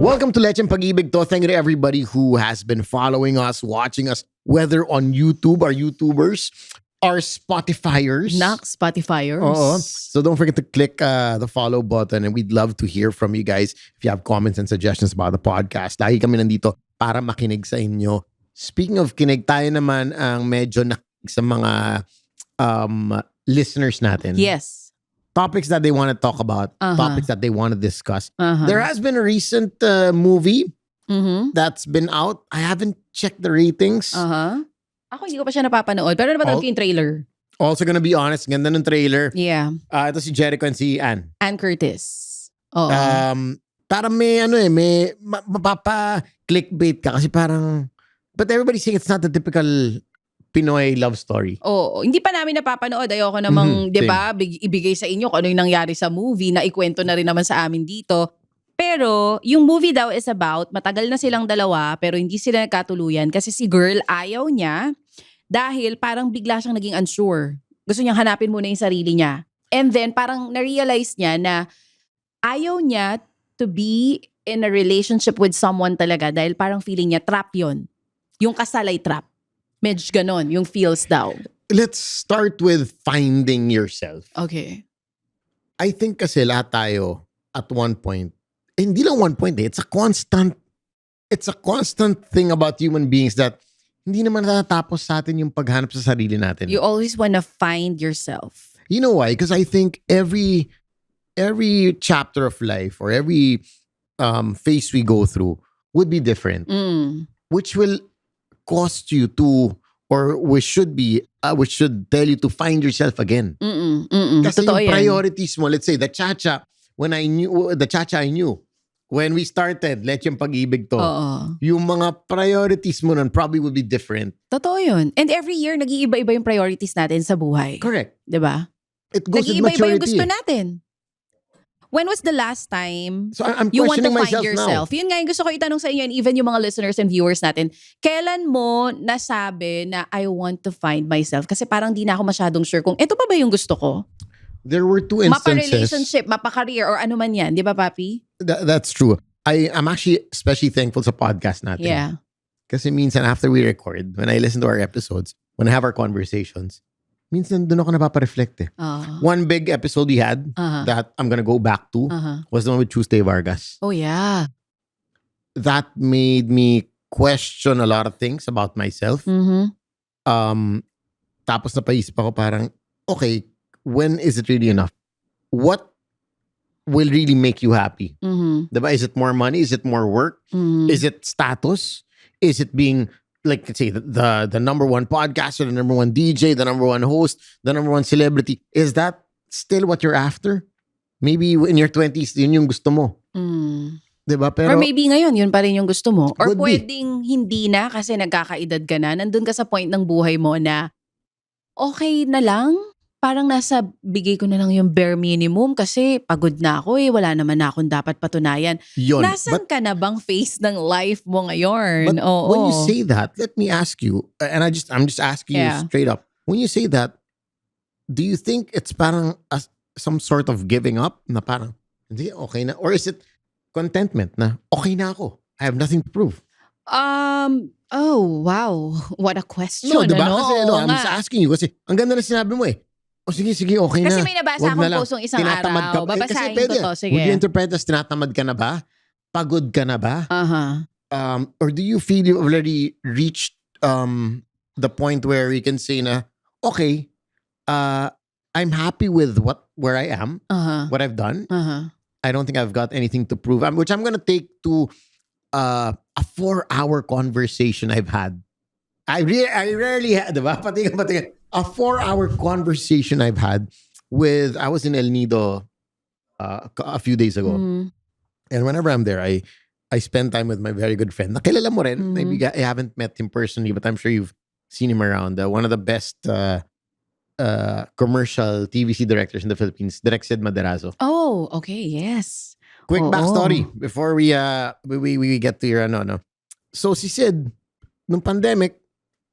Welcome to Lecheng Pag-ibig to. Thank you to everybody who has been following us, watching us, whether on YouTube, our YouTubers, our Spotifyers. Spotifyers. Oo. So don't forget to click the follow button, and we'd love to hear from you guys if you have comments and suggestions about the podcast. Lagi kami nandito para makinig sa inyo. Speaking of kinig, tayo naman ang medyo nakinig sa mga listeners natin. Yes. Topics that they want to talk about, topics that they want to discuss. Uh-huh. There has been a recent movie Mm-hmm. that's been out. I haven't checked the ratings. Uh-huh. Ako hindi ko pa siya napapanood. Pero napanood ko yung trailer. Also gonna be honest, ganda ng trailer. Yeah. Ito si Jericho and si Ann. Ann Curtis. Oo. Parang may may mapapa-clickbait ka kasi parang, but everybody's saying it's not the typical Pinoy love story. Oo. Hindi pa namin napapanood. Ayoko namang, di ba, ibigay sa inyo kung ano yung nangyari sa movie na ikwento na rin naman sa amin dito. Pero, yung movie daw is about, matagal na silang dalawa pero hindi sila nagkatuluyan kasi si girl ayaw niya dahil parang bigla siyang naging unsure. Gusto niyang hanapin muna yung sarili niya. And then, parang na-realize niya na ayaw niya to be in a relationship with someone talaga dahil parang feeling niya trap yon. Yung kasal ay trap. Medyo ganon, yung feels daw. Let's start with finding yourself. Okay. I think kasi lahat tayo at one point, hindi lang one point it's a constant thing about human beings that hindi naman natatapos sa atin yung paghanap sa sarili natin. You always wanna find yourself. You know why? Because I think every chapter of life or every phase we go through would be different, which will cost you to, or we should tell you to find yourself again. Kasi Totoo yung yan. priorities mo, let's say the cha-cha I knew when we started Lecheng Pag-ibig to, Oo. yung mga priorities mo nun probably would be different. Totoo yun. And every year, nag-iiba-iba yung priorities natin sa buhay. Correct. Diba? It goes with Nag-iiba-iba yung maturity. gusto natin. When was the last time So I'm you want to questioning find myself yourself? now. Yun nga yung gusto ko itanong sa inyo and even yung mga listeners and viewers natin. Kailan mo nasabi na I want to find myself? Kasi parang di na ako masyadong sure kung ito pa ba yung gusto ko? There were two instances. Mapa-relationship, mapa-career, or ano man yan. Di ba, Papi? That's true. I'm actually especially thankful sa podcast natin. Yeah. Kasi minsan after we record, when I listen to our episodes, when I have our conversations, minsan doon ako napapa-reflect eh. One big episode we had that I'm gonna go back to was the one with Tuesday Vargas. Oh, yeah. That made me question a lot of things about myself. Tapos napaisip ako parang, okay, when is it really enough? What will really make you happy? Diba? Is it more money? Is it more work? Is it status? Is it being, like, let's say, the number one podcaster, the number one DJ, the number one host, the number one celebrity? Is that still what you're after? Maybe in your 20s, yun yung gusto mo. Diba? Pero, Or maybe ngayon, yun pa rin yung gusto mo. Or Could be. pwedeng hindi na kasi nagkakaedad ka na. Nandun ka sa point ng buhay mo na okay na lang. Parang nasa bigay ko na lang yung bare minimum kasi pagod na ako eh. Wala naman na akong dapat patunayan. yun. Nasaan ka na bang phase ng life mo ngayon? But Oo. when you say that, let me ask you, and I'm just asking you Yeah. straight up. When you say that, do you think it's parang some sort of giving up na parang, hindi, okay na? Or is it contentment na, okay na ako. I have nothing to prove. Oh, wow. What a question. No, diba? Ano? Kasi Oo I'm nga. just asking you kasi ang ganda na sinabi mo eh. O sige, okay Kasi na. may nabasa Wag na akong lang. post ng isang Tinatamad araw. kasi Babasahin pwede. ko to. Sige. Would you interpret as tinatamad ka na ba? Pagod ka na ba? Or do you feel you already reached the point where you can say na, okay, I'm happy with where I am, what I've done. I don't think I've got anything to prove. Which I'm gonna take to a 4-hour conversation I've had. I rarely had, diba? Pati a 4-hour conversation I've had with, I was in El Nido a few days ago. And whenever I'm there, I spend time with my very good friend. Nakilala mo rin. Maybe I haven't met him personally, but I'm sure you've seen him around. One of the best commercial TVC directors in the Philippines, Direk Sid Maderazo. Oh, okay. Yes. Quick Oo. backstory before we get to your ano. So si Sid, nung pandemic,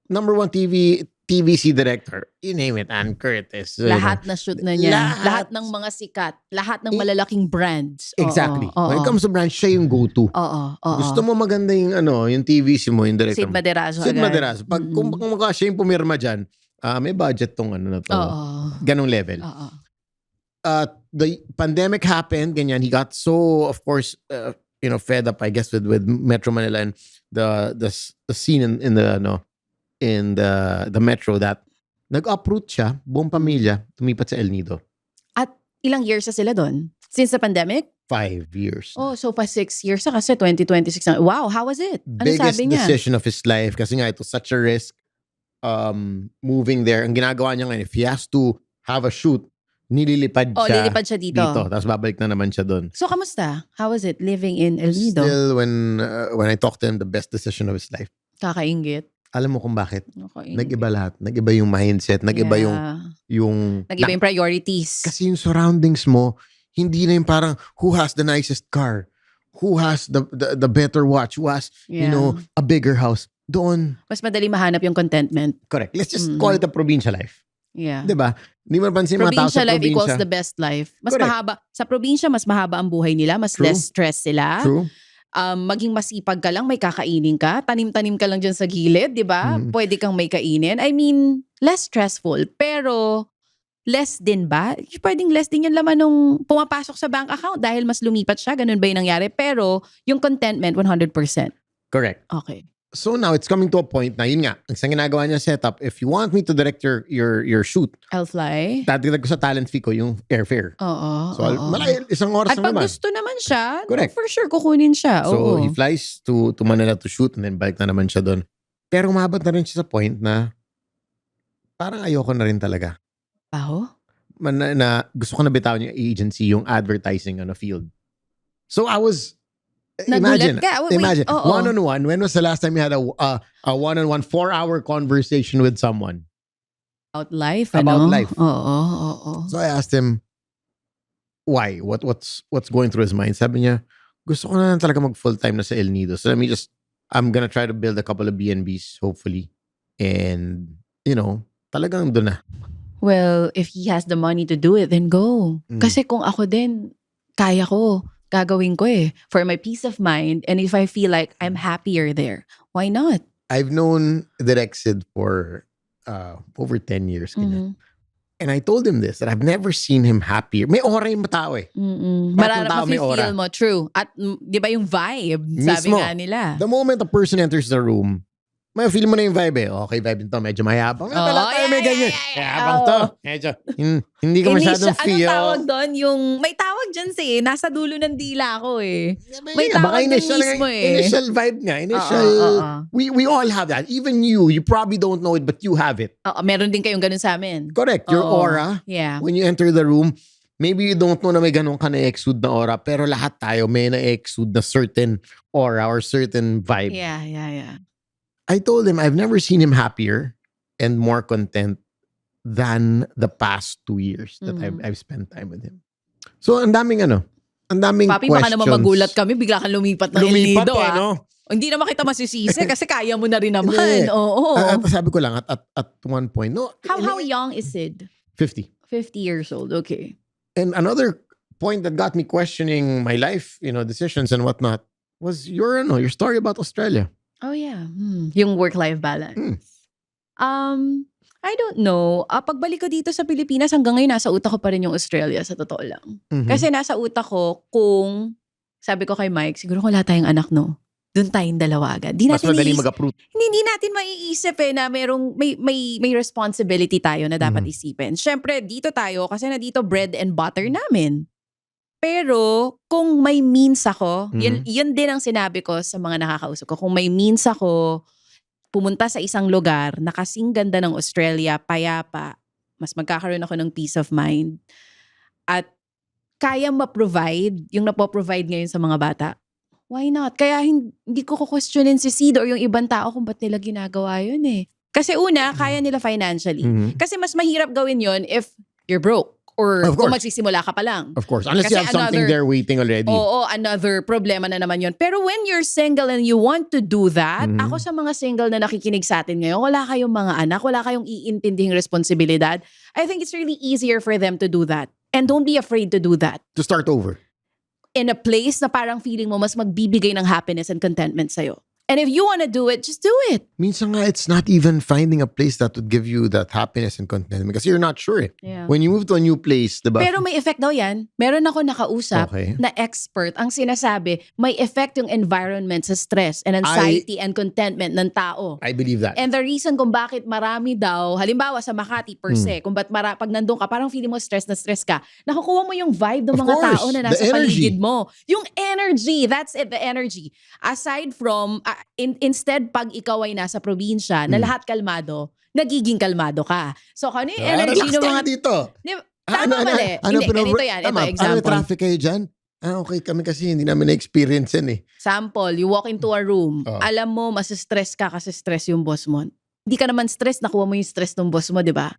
number one TV TVC director, you name it, Ann Curtis. Lahat na shoot na niya. Lahat. Lahat ng mga sikat. Lahat ng malalaking brands. Exactly. Oo, When it comes to brands, siya yung go-to. Oo. Gusto mo maganda yung TVC mo, yung director Sid mo. Maderazo Sid agad. Maderazo. Kung siya yung pumirma dyan, may budget tong na to. Oo. Ganong level. Oo. The pandemic happened, ganyan. He got so, of course, fed up, I guess, with Metro Manila and the scene in the metro that nag-uproot siya, buong pamilya, tumipat sa El Nido. At ilang years na sila doon? Since the pandemic? 5 years. Oh, so pa 6 years na kasi 2026 na. Wow, how was it? Ano Biggest sabi niya? decision of his life kasi nga it was such a risk moving there. Ang ginagawa niya ngayon, if he has to have a shoot, nililipad siya. Lilipad siya dito. Tapos babalik na naman siya doon. So, kamusta? How was it living in El Nido? Still, when I talked to him, the best decision of his life. Kakaingit. Alam mo kung bakit? Kakaingit. Nag-iba lahat. Nag-iba yung mindset. Nag-iba yung Nag-iba yung priorities. Kasi yung surroundings mo, hindi na yung parang who has the nicest car, who has the better watch, who has, a bigger house. Doon. Mas madali mahanap yung contentment. Correct. Let's just call it a probinsya life. Yeah. Diba? Hindi mo napansin mga tao sa Probinsya life probinsya. equals the best life. Mas Correct. mahaba. Sa probinsya, mas mahaba ang buhay nila. Mas True. less stress sila. True. Maging masipag ka lang, may kakainin ka. Tanim-tanim ka lang dyan sa gilid, di ba? Pwede kang may kainin. I mean, less stressful. Pero, less din ba? Pwedeng less din yung laman nung pumapasok sa bank account dahil mas lumipat siya. Ganun ba yung nangyari? Pero, yung contentment, 100%. Correct. Okay. So now, it's coming to a point na, yun nga, ang isang ginagawa niya setup, if you want me to direct your shoot, I'll fly. dadagdag ko sa talent fee ko yung airfare. Oo. So, isang oras At na pag naman. gusto naman siya, Correct. for sure, kukunin siya. So, Oo. he flies to Manila to shoot and then balik na naman siya doon. Pero umabot na rin siya sa point na parang ayoko na rin talaga. Baho? Na gusto ko na bitawan yung agency, yung advertising field. So, I was... Nagulat ka? Wait, Imagine, oo. one-on-one, when was the last time you had a one-on-one 4-hour conversation with someone? About life, About ano? life. Oo. So I asked him, why? What's going through his mind? Sabi niya, gusto ko na lang talaga mag full-time na sa El Nido. So I'm gonna try to build a couple of B&Bs, hopefully. And, talagang doon na. Well, if he has the money to do it, then go. Kasi kung ako din, kaya ko. Gagawin ko eh. For my peace of mind. And if I feel like I'm happier there, why not? I've known Direk Sid for over 10 years. ganyan. And I told him this, that I've never seen him happier. May aura yung tao eh. Mafe-feel mo, true. At di ba yung vibe, sabi Mismo. nga nila. The moment a person enters the room, may feel mo na yung vibe eh. Okay, vibe nito. Medyo mayabang. May ganyan. Mayabang to. Medyo, hindi ko masyadong feel. Anong tawag doon? May tawag dyan nasa dulo ng dila ko eh. May Baka tawag din initial, mismo eh. initial vibe nga. We all have that. Even you probably don't know it, but you have it. Meron din kayong ganun sa amin. Correct. Your aura, Yeah. when you enter the room, maybe you don't know na may ganun ka na-exude na aura, pero lahat tayo may na-exude na certain aura or certain vibe. Yeah. I told him I've never seen him happier and more content than the past 2 years that I've spent time with him. So, ang daming Papi, questions. baka naman magulat kami, bigla kang lumipat ng El Nido. no? Hindi naman kita masisisi kasi kaya mo na rin naman. Hindi. Oo. Sabi ko lang, at one point, no. How young is Sid? 50. 50 years old, okay. And another point that got me questioning my life, decisions and whatnot, was your story about Australia. Oh yeah. Yung work-life balance. I don't know. Pagbalik ko dito sa Pilipinas, hanggang ngayon nasa utak ko pa rin yung Australia, sa totoo lang. Kasi nasa utak ko kung, sabi ko kay Mike, siguro kung wala tayong anak, no? Doon tayong dalawa agad. Mas madali mag-approve. Hindi natin maiisip na may responsibility tayo na dapat isipin. Siyempre, dito tayo kasi na dito bread and butter namin. Pero kung may means ako, yun din ang sinabi ko sa mga nakakausap ko. Kung may means ako, pumunta sa isang lugar na kasing ganda ng Australia, payapa, mas magkakaroon ako ng peace of mind. At kaya ma-provide yung napoprovide ngayon sa mga bata. Why not? Kaya hindi ko questionin si Sid or yung ibang tao kung ba't nila ginagawa yun eh. Kasi una, kaya nila financially. Kasi mas mahirap gawin yun if you're broke. Or Of kung course. magsisimula ka pa lang. Of course. Unless Kasi you have something another- there waiting already. Oo, another problema na naman yun. Pero when you're single and you want to do that, Mhm. ako sa mga single na nakikinig sa atin ngayon, wala kayong mga anak, wala kayong iintindihing responsibilidad, I think it's really easier for them to do that. And don't be afraid to do that. To start over. In a place na parang feeling mo mas magbibigay ng happiness and contentment sa'yo. And if you wanna do it, just do it. Minsan nga, it's not even finding a place that would give you that happiness and contentment because you're not sure. Yeah. When you move to a new place, diba? Pero may effect daw yan. Meron ako nakausap Okay. na expert. Ang sinasabi, may effect yung environment sa stress and anxiety and contentment ng tao. I believe that. And the reason kung bakit marami daw, halimbawa sa Makati per se, kung ba't pag nandun ka, parang feeling mo stress ka, nakukuha mo yung vibe ng Of mga course, tao na the nasa energy. paligid mo. Yung energy, that's it, the energy. Aside from, instead pag ikaw ay nasa probinsya, na lahat kalmado, nagiging kalmado ka. So kano yung energy relax ng tayo mga... dito. Di ba? Tama mali. Hindi, ganito yan. Ito, example. traffic kayo dyan? Okay kami kasi hindi namin na-experience yan eh. Sample, you walk into a room, Oh. alam mo, stress ka kasi stress yung boss mo. Hindi ka naman stress, nakuha mo yung stress ng boss mo, di ba?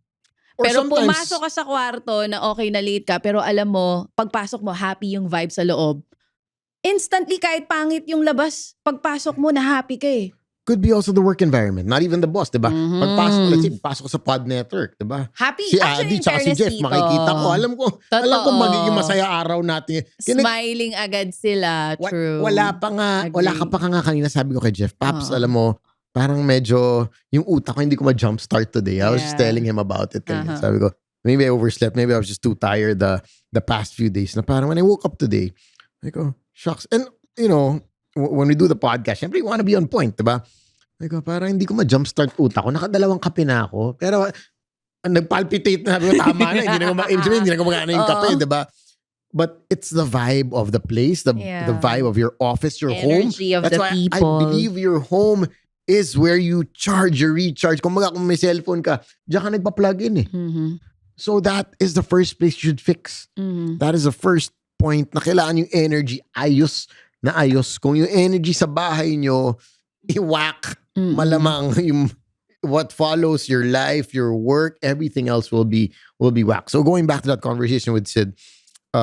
Or Pero sometimes- pumasok ka sa kwarto na okay na late ka, pero alam mo, pagpasok mo, happy yung vibe sa loob. Instantly, kahit pangit yung labas, pagpasok mo, na happy ka eh. Could be also the work environment, not even the boss, diba? Mhm. Pagpasok, let's say, pasok ko sa Pod Network, diba? Happy. Si Actually, Adi in tsaka si fairness Jeff, dito, makikita ko. Alam ko Totoo. magiging masaya araw natin. Smiling agad sila. True. Wala pa nga, wala ka Agree. pa nga kanina sabi ko kay Jeff, Paps, Oo. alam mo, parang medyo, yung utak ko hindi ko ma-jumpstart today. I was just Yeah. telling him about it. Kanina. Uh-huh. Sabi ko, maybe I overslept, maybe I was just too tired the past few days. Na parang when I woke up today, I go, shucks. And, you know, when we do the podcast, syempre, you wanna be on point, diba? I go, parang hindi ko ma-jumpstart utak ko. Nakadalawang kape na ako. Pero, nagpalpitate na. Sabi ko, tama na. Hindi na gumagana yung kape, Oo. diba? But it's the vibe of the place, the Yeah. vibe of your office, your home. Energy of That's the why people. I believe your home is where you charge, you recharge. Kung may cellphone ka, diyan ka nagpa-plug in eh. Mhm. So that is the first place you should fix. Mhm. That is the first point na kailangan yung energy ayos na ayos. Kung yung energy sa bahay nyo, iwak, Mhm. malamang yung what follows your life, your work, everything else will be whack. So going back to that conversation with Sid,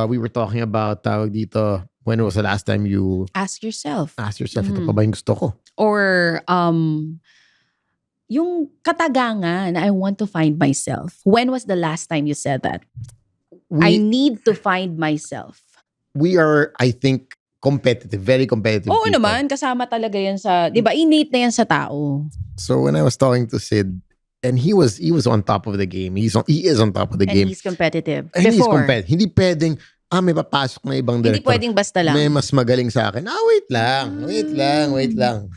we were talking about tawag dito, when was the last time you Ask yourself. asked yourself, ito pa ba yung gusto ko? Or yung katagangan, I want to find myself. When was the last time you said that? I We, need to find myself. we are, I think, competitive, very competitive Oo people. naman, kasama talaga yan sa, di ba, innate na yan sa tao. So when I was talking to Sid, and he was on top of the game. He is on top of the And game. he's competitive. And he's Before, competitive. Hindi pwedeng, may papasok na ibang hindi director. pwedeng basta lang. May mas magaling sa akin. Wait lang.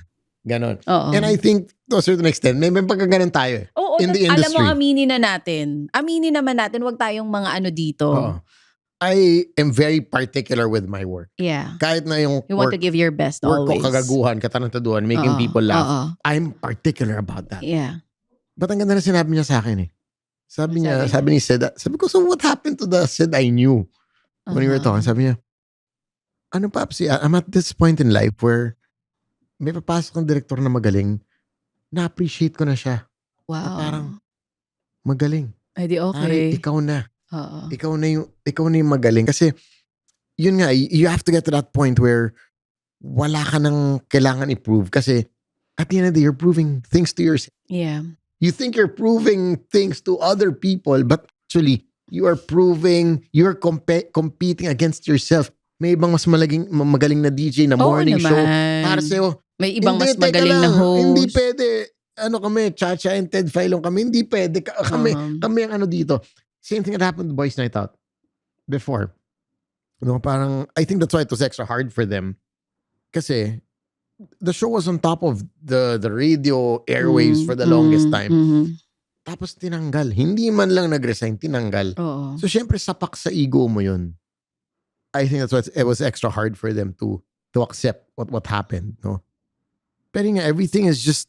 Ganon. Oo. And I think, to a certain extent, may pagkaganon tayo eh. Oo, in the alam mo, industry. aminin na natin. Aminin naman natin, wag tayong mga ano dito. Oo. I am very particular with my work. Yeah. Kahit na yung You want to give your best work always. ko kagaguhan, katarantaduhan, making Oo, people laugh. oo. I'm particular about that. Yeah. But ang ganda na sinabi niya sa akin eh. Sabi Ano niya, sabi sabi ni Sid, sabi ko, so what happened to the Sid I knew? When we were talking, sabi niya, ano Papsi, I'm at this point in life where may papasok ng director na magaling, na-appreciate ko na siya. Wow. Na parang, magaling. Ay, di Pare, okay. ikaw na. Oo. Ikaw na yung magaling. Kasi, yun nga, you have to get to that point where wala ka nang kailangan i-prove. Kasi, at the end of the day, you're proving things to yourself. Yeah. You think you're proving things to other people, but actually, you're competing against yourself. May ibang mas magaling na DJ na morning Oo show. naman. Para sa'yo, May ibang hindi, mas magaling teka na lang, host. Hindi pwede. Ano kami, Chacha and Ted Filon kami. Hindi pwede. Kami ang ano dito. Same thing that happened to Boys Night Out before. No, parang, I think that's why it was extra hard for them. Kasi, the show was on top of the radio airwaves for the longest time. Mhm. Tapos tinanggal. Hindi man lang nag-resign, tinanggal. Oo. So, syempre, sapak sa ego mo yun. I think that's why it was extra hard for them to accept what happened. No? Pero nga, everything is just,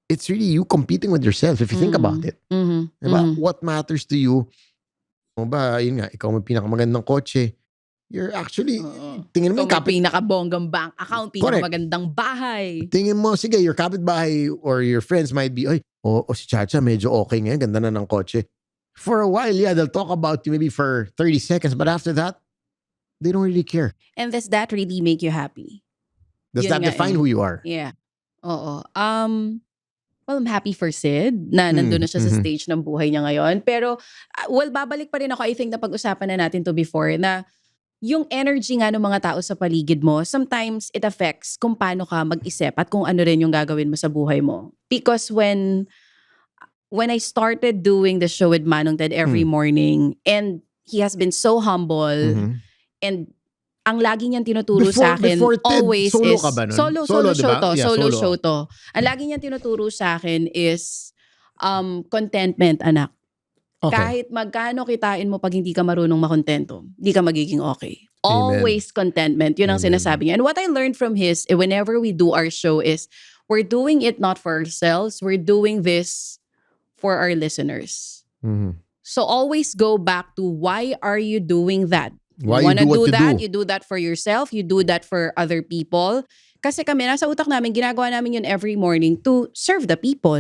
it's really you competing with yourself if you think about it. Mhm. Diba? Mhm. What matters to you? O ba, yun nga, ikaw may pinakamagandang kotse. You're actually, Oo. tingin mo Ikaw yung may pinakabonggang bank account, Correct. pinakamagandang bahay. tingin mo, sige, your kapitbahay or your friends might be, si Chacha medyo okay ngayon, ganda na ng kotse. For a while, yeah, they'll talk about you maybe for 30 seconds, but after that, they don't really care. And does that really make you happy? Does Yun that nga define eh. who you are? Yeah. Oo. Well, I'm happy for Sid na nandun na siya sa stage ng buhay niya ngayon. Pero, well, babalik pa rin ako. I think na pag-usapan na natin to before na yung energy nga ng mga tao sa paligid mo, sometimes it affects kung paano ka mag-isip at kung ano rin yung gagawin mo sa buhay mo. Because when I started doing the show with Manong Ted every morning, and he has been so humble, and ang lagi niyang tinuturo sa akin Before Ted, always solo is ka ba nun? solo Solo, show diba? to, Yeah, solo solo. show to. Ang lagi niyang tinuturo sa akin is contentment, anak. Okay. Kahit magkano kitain mo pag hindi ka marunong makontento, hindi ka magiging okay. Amen. Always contentment. Yun ang Amen. sinasabi niya. And what I learned from his, whenever we do our show is, we're doing it not for ourselves, we're doing this for our listeners. So always go back to why are you doing that? Why You wanna you do what do you that? do? You do that for yourself. You do that for other people. Kasi kami, nasa utak namin, ginagawa namin yun every morning to serve the people.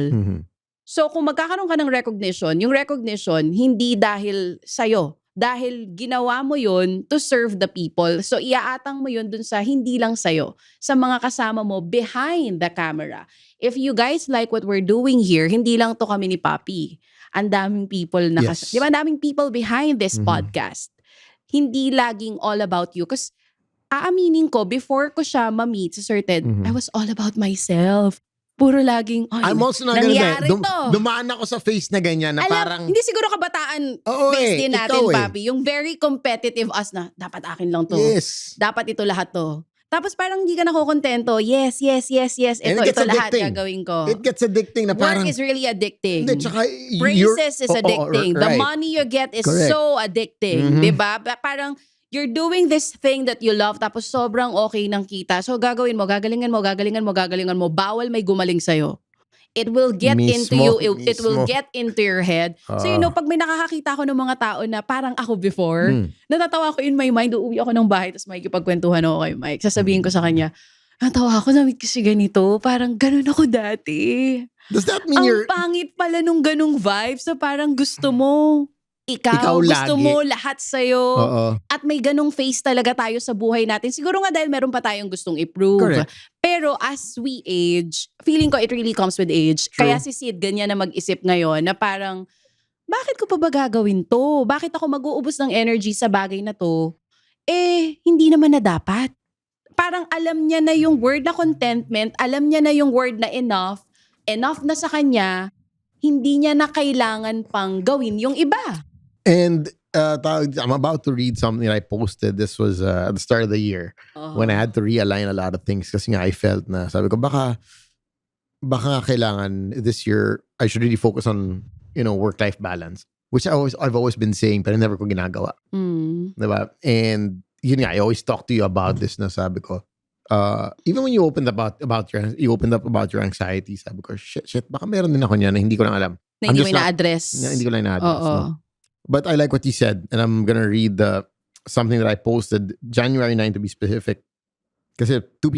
So kung magkakaroon ka ng recognition, yung recognition, hindi dahil sa'yo. Dahil ginawa mo yun to serve the people. So iaatang mo yun dun sa hindi lang sa'yo. Sa mga kasama mo behind the camera. If you guys like what we're doing here, hindi lang to kami ni Papi. Ang daming people na Yes. di ba? Ang daming people behind this podcast. Hindi laging all about you. Kasi aaminin ko, before ko siya ma-meet sa Sir Ted, I was all about myself. Puro laging, I'm also not gonna nangyari say, to. dumaan ako sa face na ganyan na parang, Hindi siguro kabataan Oo face din natin, ikaw Papi. Yung very competitive us na, dapat akin lang to. yes. Dapat ito lahat to. Tapos parang hindi ka nakokontento. Yes. And it gets Ito lahat addicting. gagawin ko. It gets addicting na Work parang, is really addicting. Hindi, tsaka Praises is addicting. The right. money you get is Correct. so addicting. Diba? Parang you're doing this thing that you love tapos sobrang okay ng kita. So gagawin mo, gagalingan mo. Bawal may gumaling sa'yo. It will get into Mismo, you. It will mismo. get into your head. So pag may nakakakita ko ng mga tao na parang ako before, natatawa ko in my mind, uuwi ako ng bahay tapos makikipagkwentuhan ako kay Mike. Sasabihin ko sa kanya, natawa ako, na-meet ko si ganito. Parang ganun ako dati. Does that mean Ang pangit pala nung ganung vibes na parang gusto mo. Ikaw gusto lagi. mo lahat sa'yo. Oo. At may ganung face talaga tayo sa buhay natin. Siguro nga dahil meron pa tayong gustong i-prove. Correct. Pero as we age, feeling ko it really comes with age. True. Kaya si Sid ganyan na mag-isip ngayon na parang, bakit ko pa ba gagawin to? Bakit ako mag-uubos ng energy sa bagay na to? Hindi naman na dapat. Parang alam niya na yung word na contentment, alam niya na yung word na enough na sa kanya, hindi niya na kailangan pang gawin yung iba. And I'm about to read something I posted. This was at the start of the year when I had to realign a lot of things kasi nga I felt na sabi ko baka nga kailangan this year I should really focus on work-life balance, which I've always been saying pero never ko ginagawa. Diba? And yun nga, I always talk to you about this na sabi ko even when you opened up about your anxiety, sabi ko shit baka meron din ako niyan na hindi ko lang alam. Na hindi mo na-address. Hindi ko lang na-address. Oo. No? But I like what you said, and I'm gonna read something that I posted January 9 to be specific. Kasi two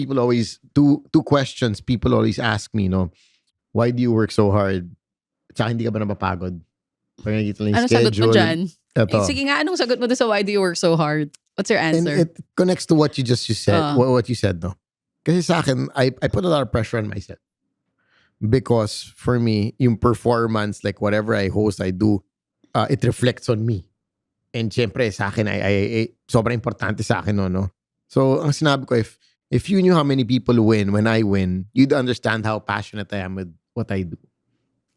questions people always ask me, why do you work so hard? Tsaka hindi ka ba napapagod? Pag nakikita lang yung Anong sagot mo schedule. dyan? Ito. Sige nga, anong sagot mo doon sa why do you work so hard? What's your And answer? it connects to what you said. What you said, no? Kasi sa akin, I put a lot of pressure on myself. Because for me, yung performance, like whatever I host, I do, it reflects on me. And syempre, sa akin, ay sobrang importante sa akin, no? So, ang sinabi ko, if you knew how many people win when I win, you'd understand how passionate I am with what I do.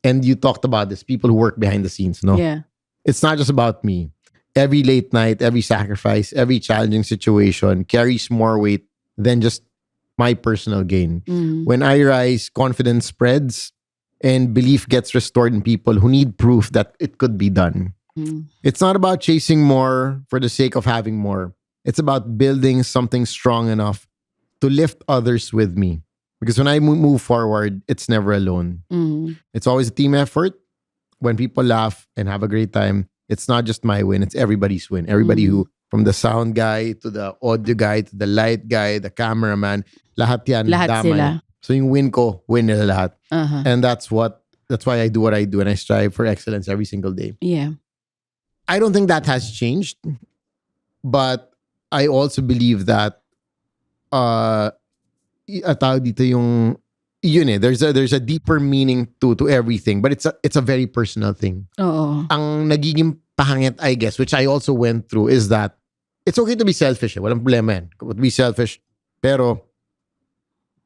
And you talked about this, people who work behind the scenes, no? Yeah. It's not just about me. Every late night, every sacrifice, every challenging situation carries more weight than just my personal gain. When I rise, confidence spreads and belief gets restored in people who need proof that it could be done. It's not about chasing more for the sake of having more. It's about building something strong enough to lift others with me. Because when I move forward, it's never alone. It's always a team effort. When people laugh and have a great time, it's not just my win, it's everybody's win. Everybody who, from the sound guy to the audio guy to the light guy, the cameraman, lahat yan. Lahat damay. sila. So yung win ko, win nila lahat. Uh-huh. And that's why I do what I do, and I strive for excellence every single day. Yeah. I don't think that has changed. But I also believe that tawag dito yung yun there's a deeper meaning to everything, but it's a very personal thing. Oo. Ang nagiging pangit, I guess, which I also went through, is that it's okay to be selfish. Walang problema yan. To be selfish. Pero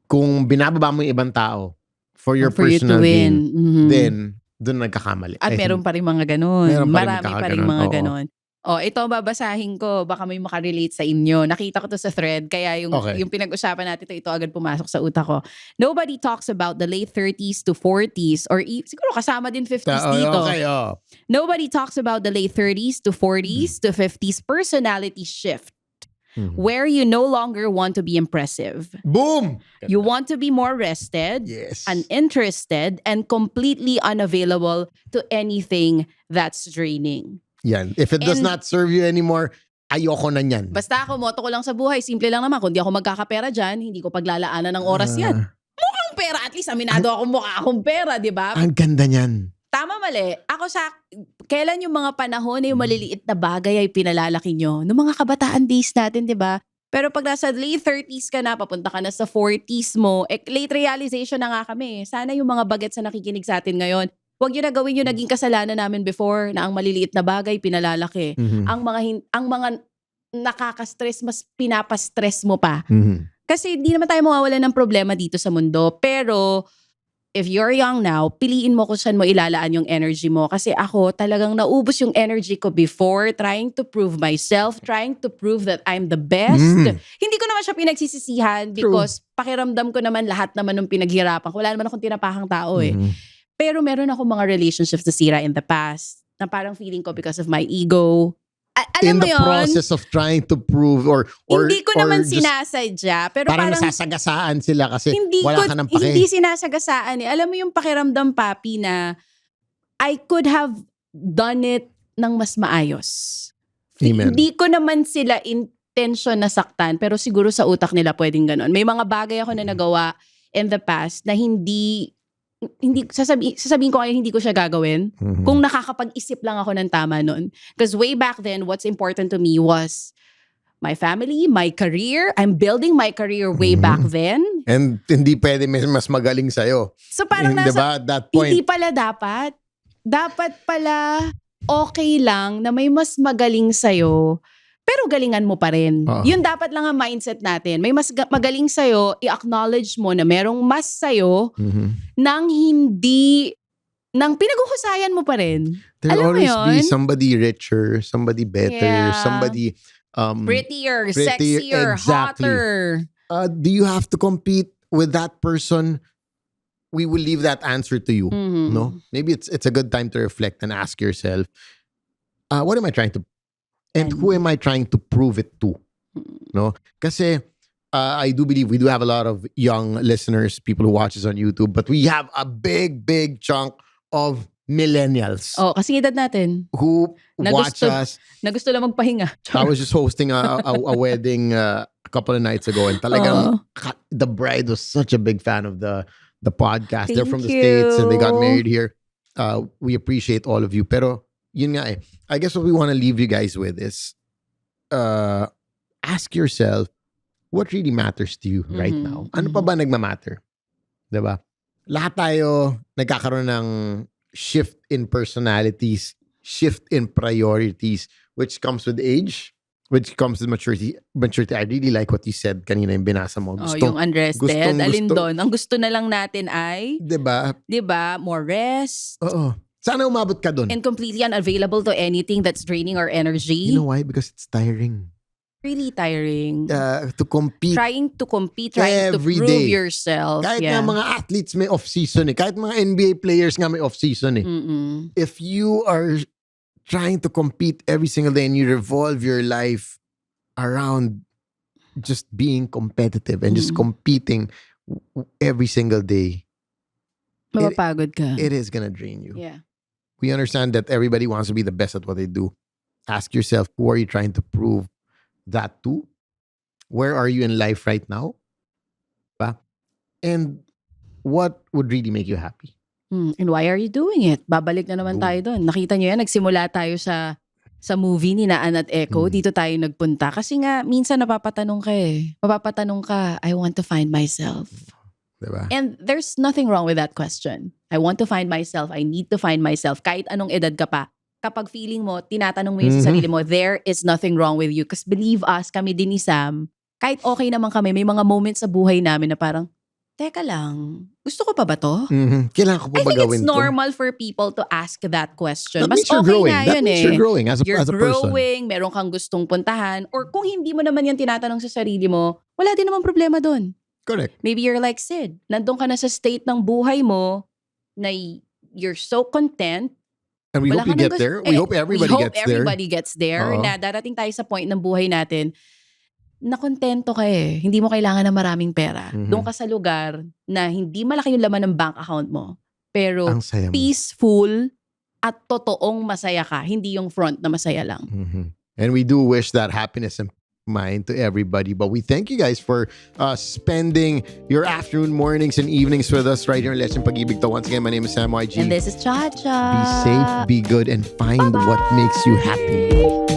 kung binababa mo yung ibang tao for your For you to personal win. gain, then doon nagkakamali. At I meron think pa rin mga ganun. meron pa rin Marami pa rin magkakaganon. mga Oo. ganun. Ito babasahin ko. Baka may makarelate sa inyo. Nakita ko to sa thread. Kaya Okay. yung pinag-usapan natin ito agad pumasok sa utak ko. Nobody talks about the late 30s to 40s or siguro kasama din 50s dito. Okay, Nobody talks about the late 30s to 40s to 50s personality shift where you no longer want to be impressive. Boom! You want to be more rested, Yes. uninterested, and completely unavailable to anything that's draining. Yan. If it does And- not serve you anymore, ayoko na yan. Basta ako, moto ko lang sa buhay. Simple lang naman. Kung di ako magkakapera dyan, hindi ko paglalaanan ng oras yan. Mukhang pera. At least aminado ako mukha akong pera, di ba? Ang ganda niyan. Tama mali. Kailan yung mga panahon na yung maliliit na bagay ay pinalalaki nyo? Noong mga kabataan days natin, di ba? Pero pag nasa late 30s ka na, papunta ka na sa 40s mo, late realization na nga kami. Sana yung mga bagets na nakikinig sa atin ngayon, huwag yun na gawin yung naging kasalanan namin before na ang maliliit na bagay pinalalaki. Ang mga nakaka-stress, mas pinapastress mo pa. Kasi hindi naman tayo mawawala ng problema dito sa mundo. Pero if you're young now, piliin mo kung saan mo ilalaan yung energy mo. Kasi ako, talagang naubos yung energy ko before trying to prove myself, trying to prove that I'm the best. Hindi ko naman siya pinagsisisihan because pakiramdam ko naman lahat naman ng pinaghirapan ko. Wala naman akong tinapakang tao eh. Pero meron ako mga relationships na sira in the past na parang feeling ko because of my ego. In Alam mo the yun? process of trying to prove or Hindi ko naman just sinasadya. Pero parang parang nasasagasaan sila kasi wala ka ng pake. Hindi sinasagasaan eh. Alam mo yung pakiramdam, Papi, na I could have done it ng mas maayos. Amen. Hindi ko naman sila intention na saktan, pero siguro sa utak nila pwedeng ganon. May mga bagay ako na nagawa in the past na hindi sasabihin ko ngayon hindi ko siya gagawin kung nakakapag-isip lang ako ng tama nun. Because way back then, what's important to me was my family, my career. I'm building my career way back then. And hindi pwede mas magaling sa'yo. So parang Diba, at that point, hindi pala dapat. Dapat pala okay lang na may mas magaling sa'yo, pero galingan mo pa rin. Yun dapat lang ang mindset natin. May mas magaling sa'yo, i-acknowledge mo na merong mas sa'yo nang pinaghuhusayan mo pa rin. there'll Alam mo always be yun? somebody richer, somebody better, Yeah. somebody Prettier, prettier, sexier, exactly. hotter. Do you have to compete with that person? We will leave that answer to you. No? Maybe it's a good time to reflect and ask yourself, what am I trying to and who am I trying to prove it to? No? Kasi I do believe we do have a lot of young listeners, people who watch us on YouTube, but we have a big chunk of millennials Kasi edad natin. who watch us. Na gusto lang magpahinga. I was just hosting a wedding a couple of nights ago, and talagang the bride was such a big fan of the podcast. They're from the Thank States and they got you. married here. We appreciate all of you. Pero yun nga I guess what we want to leave you guys with is ask yourself what really matters to you right now. Ano pa ba nagmamatter? Diba? Lahat tayo nagkakaroon ng shift in personalities, shift in priorities, which comes with age, which comes with maturity. I really like what you said kanina yung binasa mo. Yung unrested. Alin gusto. doon? Ang gusto na lang natin ay, Diba? more rest. Oo. Sana umabot ka dun. And completely unavailable to anything that's draining our energy. You know why? Because it's tiring. Really tiring. To compete. Trying to compete, trying to every prove day. yourself. Kahit nga mga athletes may off-season Kahit mga NBA players nga may off-season If you are trying to compete every single day and you revolve your life around just being competitive and just competing every single day, mapapagod ka. it is gonna drain you. Yeah. We understand that everybody wants to be the best at what they do. Ask yourself, who are you trying to prove that to? Where are you in life right now? Ba? And what would really make you happy? And why are you doing it? Babalik na naman Boom. tayo doon. Nakita nyo yan, nagsimula tayo sa sa movie ni Naan at Echo, dito tayo nagpunta. Kasi nga, minsan napapatanong ka Mapapatanong ka, I want to find myself. Diba? And there's nothing wrong with that question. I want to find myself. I need to find myself. Kahit anong edad ka pa. Kapag feeling mo, tinatanong mo yun sa sarili mo, there is nothing wrong with you. Because believe us, kami din ni Sam, kahit okay naman kami, may mga moments sa buhay namin na parang, teka lang, gusto ko pa ba to? Kailangan ko pa I ba think gawin it's normal for people to ask that question. That Mas means you're okay growing. nga That yun means you're growing as a You're person. growing, meron kang gustong puntahan. Or kung hindi mo naman yan tinatanong sa sarili mo, wala din naman problema dun. Correct. Maybe you're like Sid. Nandun ka na sa state ng buhay mo na you're so content. And we Wala hope you ka nang get there. We hope everybody gets there. Oo. Na darating tayo sa point ng buhay natin na kontento ka Hindi mo kailangan ng maraming pera. Doon ka sa lugar na hindi malaki yung laman ng bank account mo. Pero Ang saya mo. peaceful at totoong masaya ka. Hindi yung front na masaya lang. And we do wish that happiness and mind to everybody. But we thank you guys for spending your afternoon, mornings, and evenings with us right here in Lecheng Pag-ibig To. Once again, my name is Sam YG. And this is Cha-Cha. Be safe, be good, and find what makes you happy.